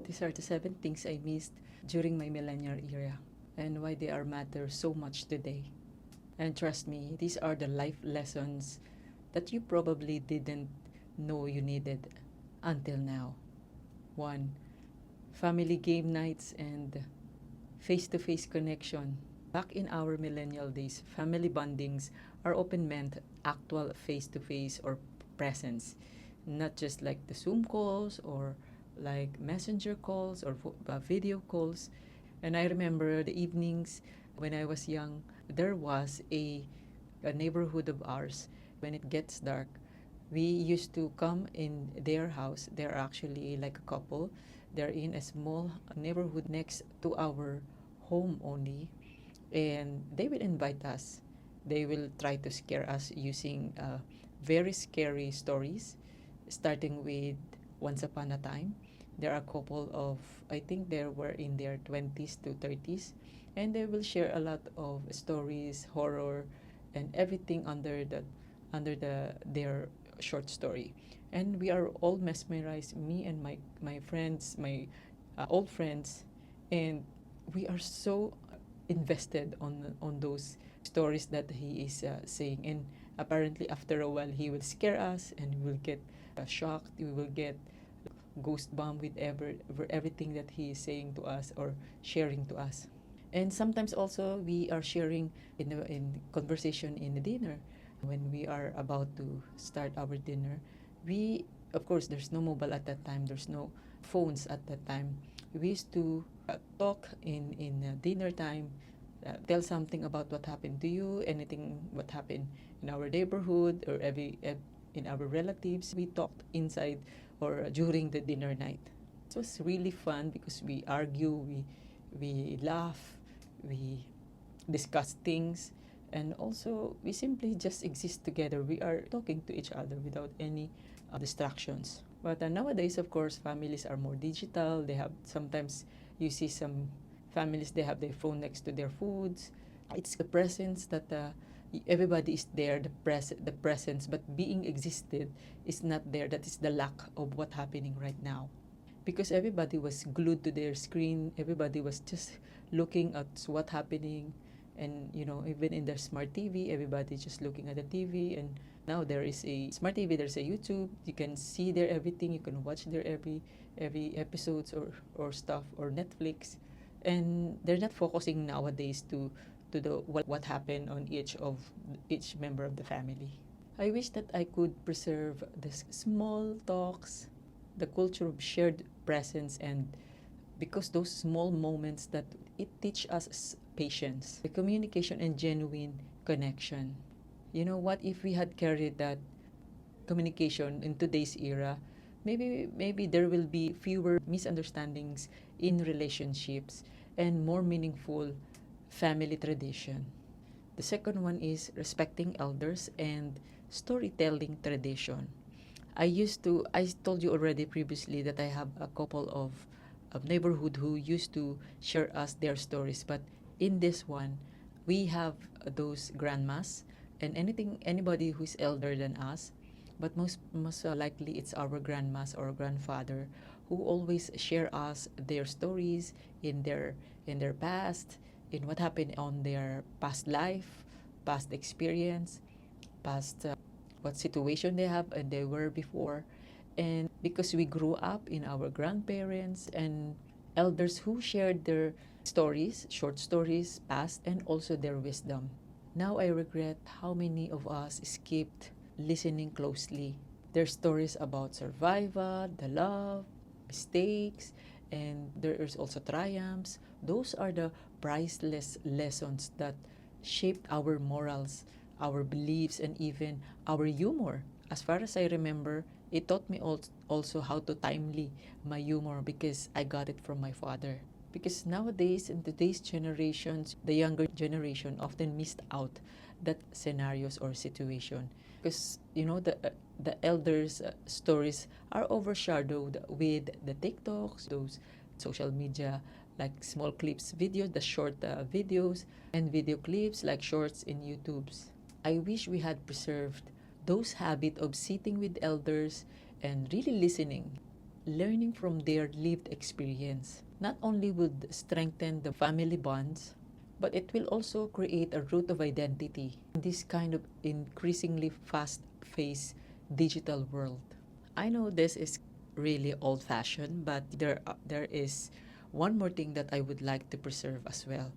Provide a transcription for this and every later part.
These are the 7 things I missed during my millennial era and why they are matter so much today. And trust me, these are the life lessons that you probably didn't know you needed until now. 1. Family game nights and face-to-face connection. Back in our millennial days, family bondings are often meant actual face-to-face or presence, not just like the Zoom calls or like messenger calls or video calls. And I remember the evenings when I was young, there was a neighborhood of ours. When it gets dark, we used to come in their house. They're actually like a couple. They're in a small neighborhood next to our home only. And they will invite us. They will try to scare us using very scary stories, starting with Once Upon a Time. There are a couple of, I think they were in their 20s to 30s, and they will share a lot of stories, horror, and everything under their short story. And we are all mesmerized, me and my friends, my old friends, and we are so invested on those stories that he is saying. And apparently after a while he will scare us and we will get shocked. We will get ghost bomb with everything that he is saying to us or sharing to us. And sometimes also we are sharing in conversation in the dinner. When we are about to start our dinner, we, of course, there's no mobile at that time, there's no phones at that time. We used to talk in dinner time, tell something about what happened to you, anything what happened in our neighborhood or in our relatives. We talked inside or during the dinner night. It was really fun because we argue, we laugh, we discuss things, and also we simply just exist together. We are talking to each other without any distractions. But nowadays, of course, families are more digital. They have sometimes you see some families, they have their phone next to their foods. It's the presence that everybody is there, the presence, but being existed is not there. That is the lack of what happening right now, because everybody was glued to their screen. Everybody was just looking at what happening, and even in their smart TV, everybody just looking at the TV. And now there is a smart TV, there's a YouTube. You can see there everything. You can watch there every episodes or stuff, or Netflix. And they're not focusing nowadays to the what happened on each member of the family. I wish that I could preserve the small talks, the culture of shared presence, and because those small moments that it teach us patience, the communication, and genuine connection. What if we had carried that communication in today's era? Maybe there will be fewer misunderstandings in relationships and more meaningful family tradition. The second one is respecting elders and storytelling tradition. I told you already previously that I have a couple of neighborhood who used to share us their stories. But in this one, we have those grandmas and anybody who is elder than us. But most likely it's our grandmas or grandfather who always share us their stories in their past, in what happened on their past life, past experience, past what situation they have and they were before. And because we grew up in our grandparents and elders who shared their stories, short stories, past, and also their wisdom. Now I regret how many of us skipped listening closely. Their stories about survival, the love, mistakes, and there is also triumphs. Those are the priceless lessons that shaped our morals, our beliefs, and even our humor. As far as I remember, it taught me also how to timely my humor because I got it from my father. Because nowadays, in today's generations, the younger generation often missed out that scenarios or situation. Because, the elders' stories are overshadowed with the TikToks, those social media like small clips, videos, the short videos, and video clips like shorts in YouTubes. I wish we had preserved those habit of sitting with elders and really learning from their lived experience not only would strengthen the family bonds, but it will also create a root of identity in this kind of increasingly fast-paced digital world. I know this is really old-fashioned, but there is one more thing that I would like to preserve as well.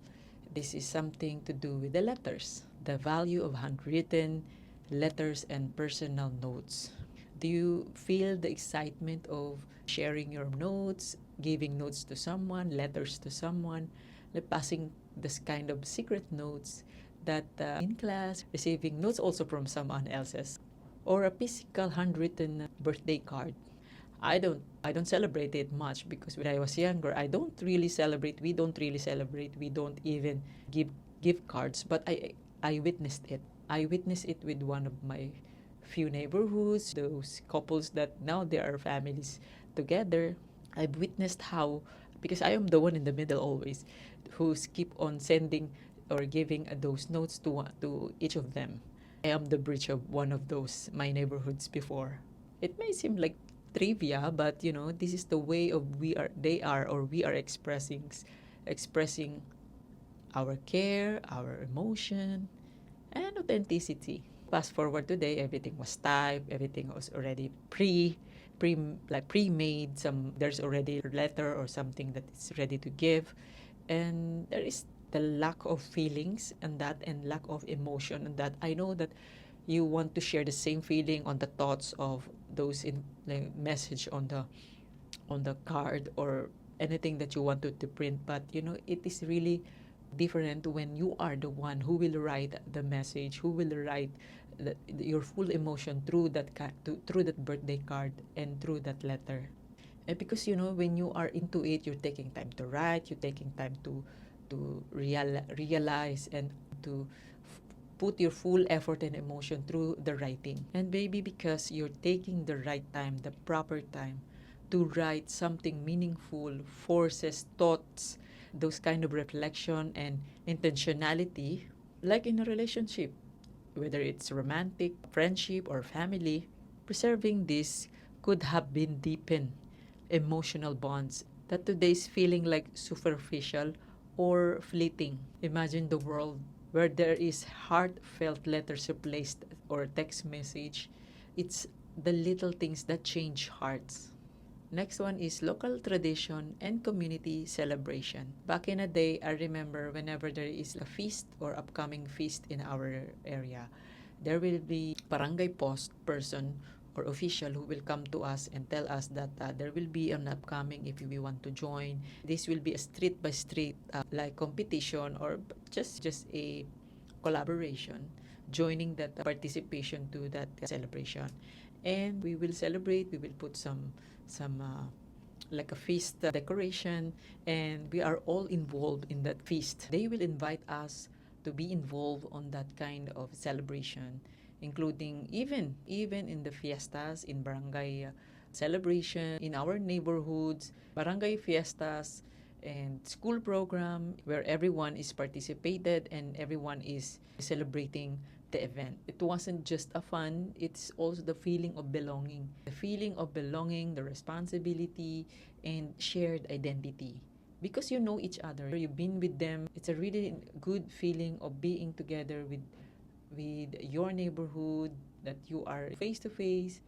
This is something to do with the letters, the value of handwritten letters and personal notes. Do you feel the excitement of sharing your notes, giving notes to someone, letters to someone, like passing this kind of secret notes that in class, receiving notes also from someone else's, or a physical handwritten birthday card? I don't celebrate it much because when I was younger, we don't really celebrate. We don't even give gift cards, but I witnessed it. I witnessed it with one of my few neighborhoods, those couples that now they are families together. I've witnessed how, because I am the one in the middle always, who's keep on sending or giving those notes to each of them. I am the bridge of one of those my neighborhoods before. It may seem like trivia, but this is the way of we are expressing our care, our emotion, and authenticity. Fast forward today, everything was typed, everything was already pre-made. There's already a letter or something that is ready to give, and there is the lack of feelings and lack of emotion and that. I know that you want to share the same feeling on the thoughts of those in like, message on the card or anything that you wanted to print, but it is really different when you are the one who will write the message, who will write your full emotion through through that birthday card and through that letter. And because when you are into it, you're taking time to write, you're taking time to realize and to put your full effort and emotion through the writing. And maybe because you're taking the right time, the proper time to write something meaningful, forces thoughts, those kind of reflection and intentionality, like in a relationship, whether it's romantic, friendship, or family, preserving this could have been deepened emotional bonds that today's feeling like superficial or fleeting. Imagine the world where there is heartfelt letters replaced or text message. It's the little things that change hearts. Next one is local tradition and community celebration. Back in the day, I remember whenever there is a feast or upcoming feast in our area, there will be barangay post person or official who will come to us and tell us that there will be an upcoming if we want to join. This will be a street by street like competition or just a collaboration, joining that participation to that celebration. And we will celebrate, we will put some like a feast decoration, and we are all involved in that feast. They will invite us to be involved on that kind of celebration, including even in the fiestas, in barangay celebration, in our neighborhoods, barangay fiestas, and school program where everyone is participated and everyone is celebrating the event. It wasn't just a fun, it's also the feeling of belonging. The feeling of belonging, the responsibility, and shared identity. Because you know each other, you've been with them, it's a really good feeling of being together with your neighborhood, that you are face to face,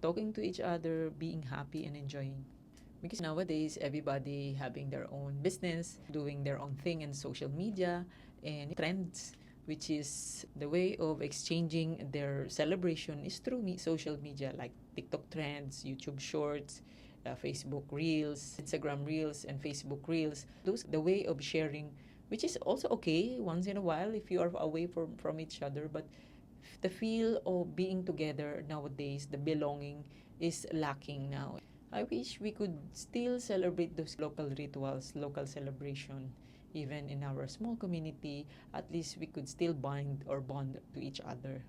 talking to each other, being happy and enjoying. Because nowadays, everybody having their own business, doing their own thing in social media and trends, which is the way of exchanging their celebration is through social media like TikTok trends, YouTube shorts, Facebook reels, Instagram reels, and Facebook reels. Those the way of sharing, which is also okay once in a while if you are away from each other, but the feel of being together nowadays, the belonging is lacking now. I wish we could still celebrate those local rituals, local celebration, even in our small community. At least we could still bond to each other.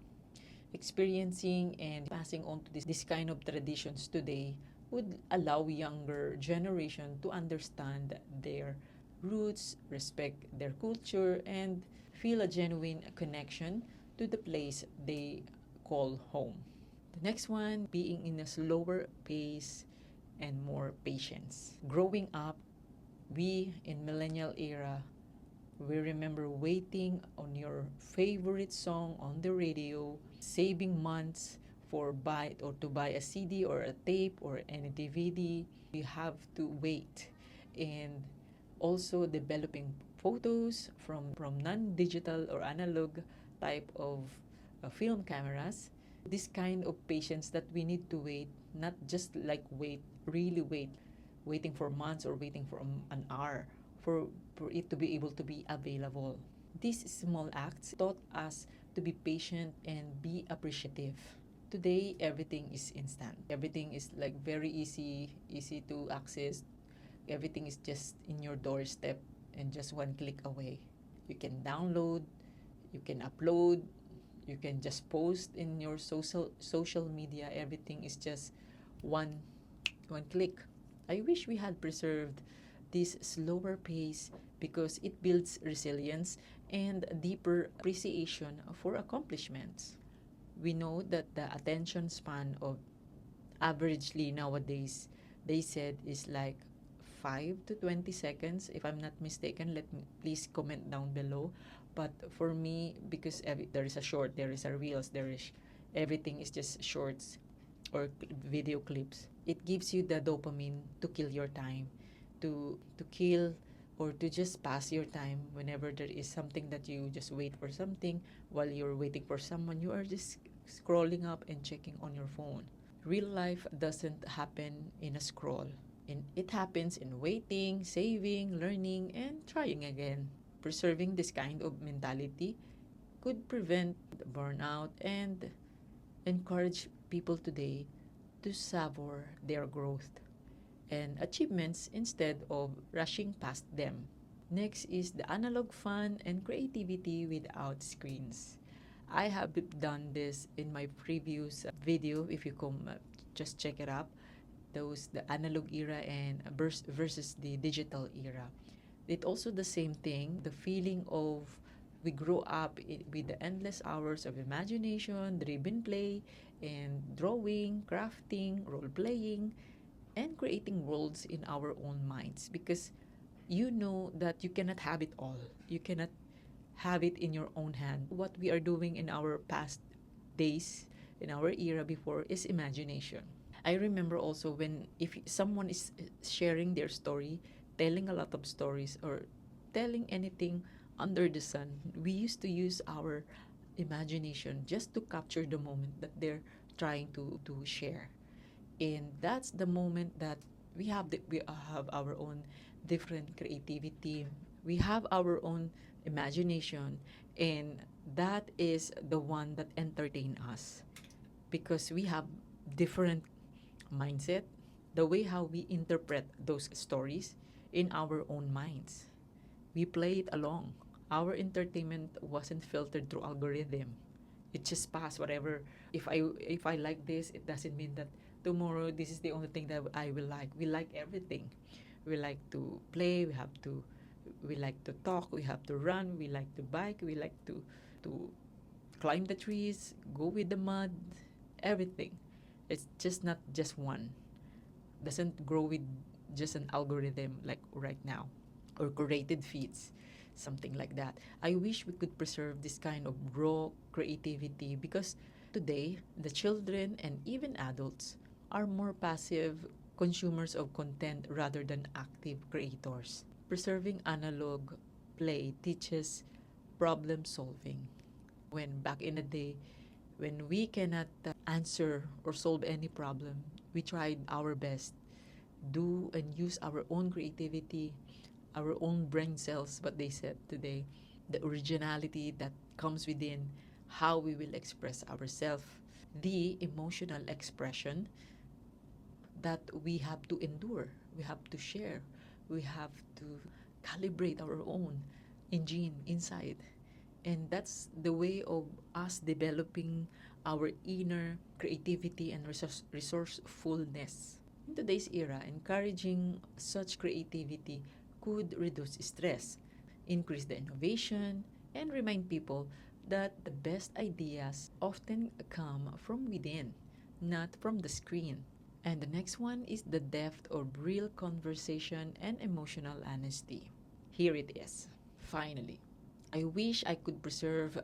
Experiencing and passing on to this kind of traditions today would allow younger generation to understand their roots, respect their culture, and feel a genuine connection to the place they call home. The next one, being in a slower pace and more patience. Growing up, we in millennial era, we remember waiting on your favorite song on the radio, saving months for buy or to buy a CD or a tape or any DVD. You have to wait, and also developing photos from non-digital or analog type of film cameras. This kind of patience that we need to wait, not just like wait, really wait, waiting for months or waiting for an hour for it to be able to be available. These small acts taught us to be patient and be appreciative. Today, everything is instant. Everything is like very easy to access. Everything is just in your doorstep and just one click away. You can download, you can upload, you can just post in your social media. Everything is just one click. I wish we had preserved this slower pace because it builds resilience and deeper appreciation for accomplishments. We know that the attention span of averagely nowadays, they said, is like 5 to 20 seconds. If I'm not mistaken, let me please comment down below. But for me, because there is a short, there is a reels, there is everything is just shorts or video clips. It gives you the dopamine to kill your time, to kill or to just pass your time whenever there is something that you just wait for something. While you're waiting for someone, you are just scrolling up and checking on your phone. Real life doesn't happen in a scroll. It happens in waiting, saving, learning, and trying again. Preserving this kind of mentality could prevent burnout and encourage people today to savor their growth and achievements instead of rushing past them. Next is the analog fun and creativity without screens. I have done this in my previous video. If you come, just check it up. Those the analog era and versus the digital era. It also the same thing. The feeling of we grow up with the endless hours of imagination, driven play, and drawing, crafting, role playing, and creating worlds in our own minds, because you know that you cannot have it all. You cannot have it in your own hand. What we are doing in our past days, in our era before, is imagination. I remember also when if someone is sharing their story, telling a lot of stories or telling anything under the sun, we used to use our imagination just to capture the moment that they're trying to share. And that's the moment that we have our own different creativity. We have our own imagination, and that is the one that entertain us because we have different mindset, the way how we interpret those stories in our own minds. We play it along. Our entertainment wasn't filtered through algorithm. It just passed whatever. If I like this, it doesn't mean that tomorrow this is the only thing that I will like. We like everything. We like to play, we like to talk, we have to run, we like to bike, we like to climb the trees, go with the mud, everything. It's just not just one. Doesn't grow with just an algorithm like right now or curated feeds, something like that. I wish we could preserve this kind of raw creativity because today the children and even adults are more passive consumers of content rather than active creators. Preserving analog play teaches problem solving. When back in the day, when we cannot answer or solve any problem, we tried our best, do and use our own creativity, our own brain cells, what they said today, the originality that comes within how we will express ourselves, the emotional expression that we have to endure, we have to share, we have to calibrate our own engine inside. And that's the way of us developing our inner creativity and resourcefulness. In today's era, encouraging such creativity could reduce stress, increase the innovation, and remind people that the best ideas often come from within, not from the screen. And the next one is the depth of real conversation and emotional honesty. Here it is. Finally, I wish I could preserve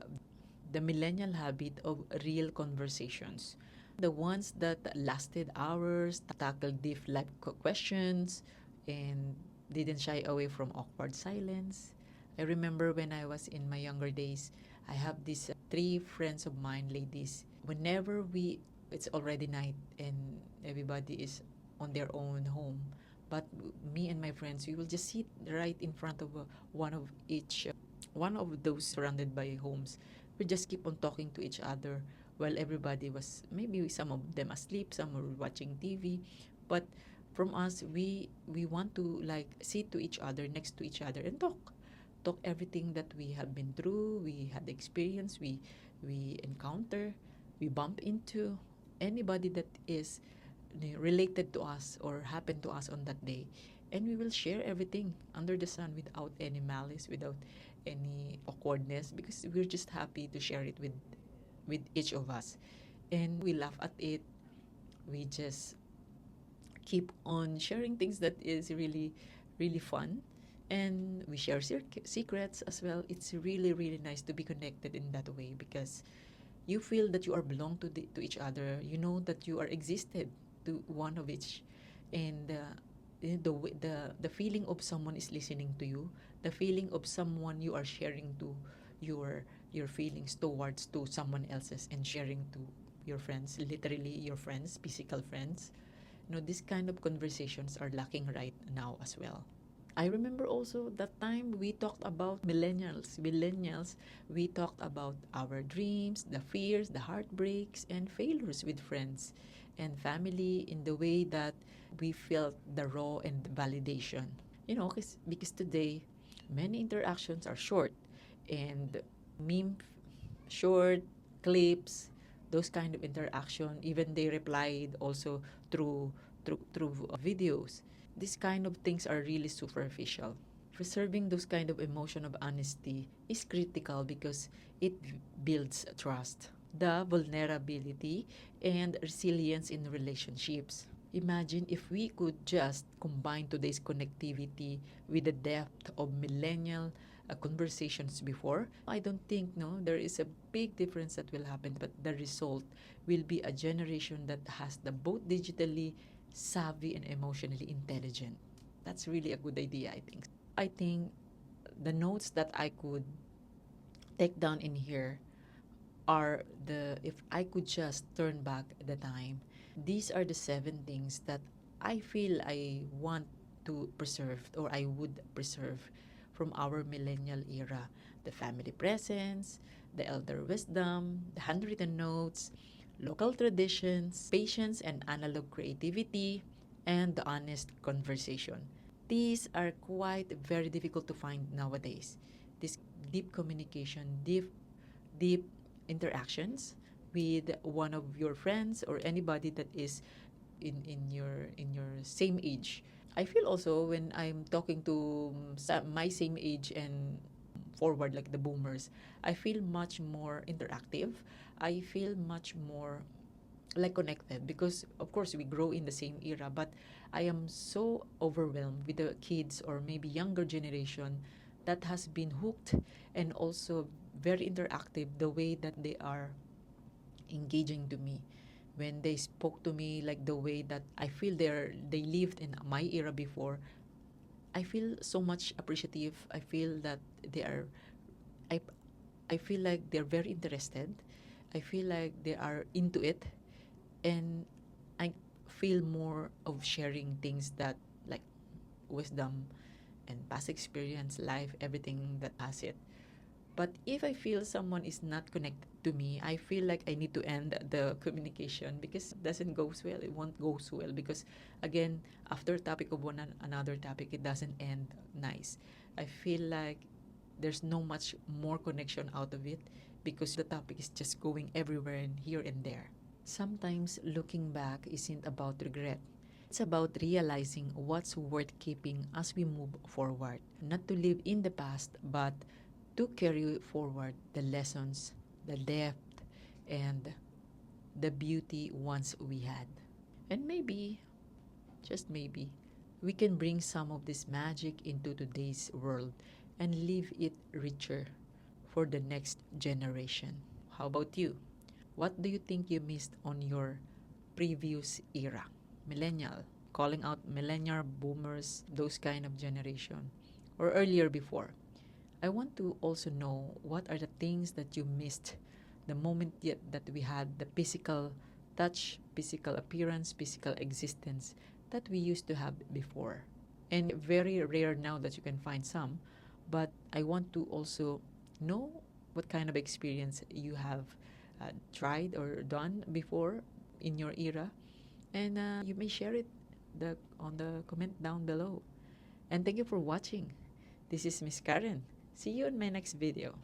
the millennial habit of real conversations. The ones that lasted hours, tackled deep life questions, and didn't shy away from awkward silence. I remember when I was in my younger days, I have these three friends of mine, ladies. Whenever it's already night and everybody is on their own home, but me and my friends, we will just sit right in front of one of each, one of those surrounded by homes. We just keep on talking to each other while everybody was, maybe some of them asleep, some were watching TV, but from us, we want to like sit to each other, next to each other, and talk everything that we have been through, we had experience, we encounter, we bump into anybody that is related to us or happened to us on that day, and we will share everything under the sun without any malice, without any awkwardness, because we're just happy to share it with each of us, and we laugh at it. We just keep on sharing things that is really really fun, and we share secrets as well. It's really really nice to be connected in that way, because you feel that you are belong to each other, you know that you are existed to one of each, and the feeling of someone is listening to you, the feeling of someone you are sharing to your feelings towards to someone else's, and sharing to your friends, literally your friends, physical friends. This kind of conversations are lacking right now as well. I remember also that time we talked about millennials. We talked about our dreams, the fears, the heartbreaks, and failures with friends and family, in the way that we felt the raw and validation. Because today, many interactions are short, and meme, short clips, those kind of interaction. Even they replied also through videos. These kind of things are really superficial. Preserving those kind of emotion of honesty is critical, because it builds trust, the vulnerability, and resilience in relationships. Imagine if we could just combine today's connectivity with the depth of millennial conversations before. I don't think there is a big difference that will happen, but the result will be a generation that has the both digitally savvy and emotionally intelligent. That's really a good idea, I think. I think the notes that I could take down in here are the if I could just turn back the time, these are the 7 things that I feel I want to preserve, or I would preserve from our millennial era: the family presence, the elder wisdom, the handwritten notes, local traditions, patience and analog creativity, and the honest conversation. These are quite very difficult to find nowadays. This deep communication, deep interactions with one of your friends or anybody that is in your same age. I feel also when I'm talking to my same age and forward, like the boomers, I feel much more interactive. I feel much more like connected, because of course we grow in the same era, but I am so overwhelmed with the kids or maybe younger generation that has been hooked and also very interactive, the way that they are engaging to me when they spoke to me, like the way that I feel they lived in my era before. I feel so much appreciative. I feel that they are I I feel like they're very interested. I feel like they are into it, and I feel more of sharing things that, like, wisdom and past experience, life, everything that has it. But if I feel someone is not connected to me, I feel like I need to end the communication, because it doesn't go well. It won't go well, because again, after topic of one another topic, it doesn't end nice. I feel like there's no much more connection out of it, because the topic is just going everywhere and here and there. Sometimes looking back isn't about regret. It's about realizing what's worth keeping as we move forward. Not to live in the past, but to carry forward the lessons, the depth, and the beauty once we had. And maybe, just maybe, we can bring some of this magic into today's world and leave it richer for the next generation. How about you? What do you think you missed on your previous era? Millennial, calling out millennial boomers, those kind of generation, or earlier before. I want to also know what are the things that you missed the moment yet that we had the physical touch, physical appearance, physical existence that we used to have before. And very rare now that you can find some, but I want to also know what kind of experience you have tried or done before in your era, and you may share it on the comment down below. And thank you for watching. This is Miss Karen. See you in my next video.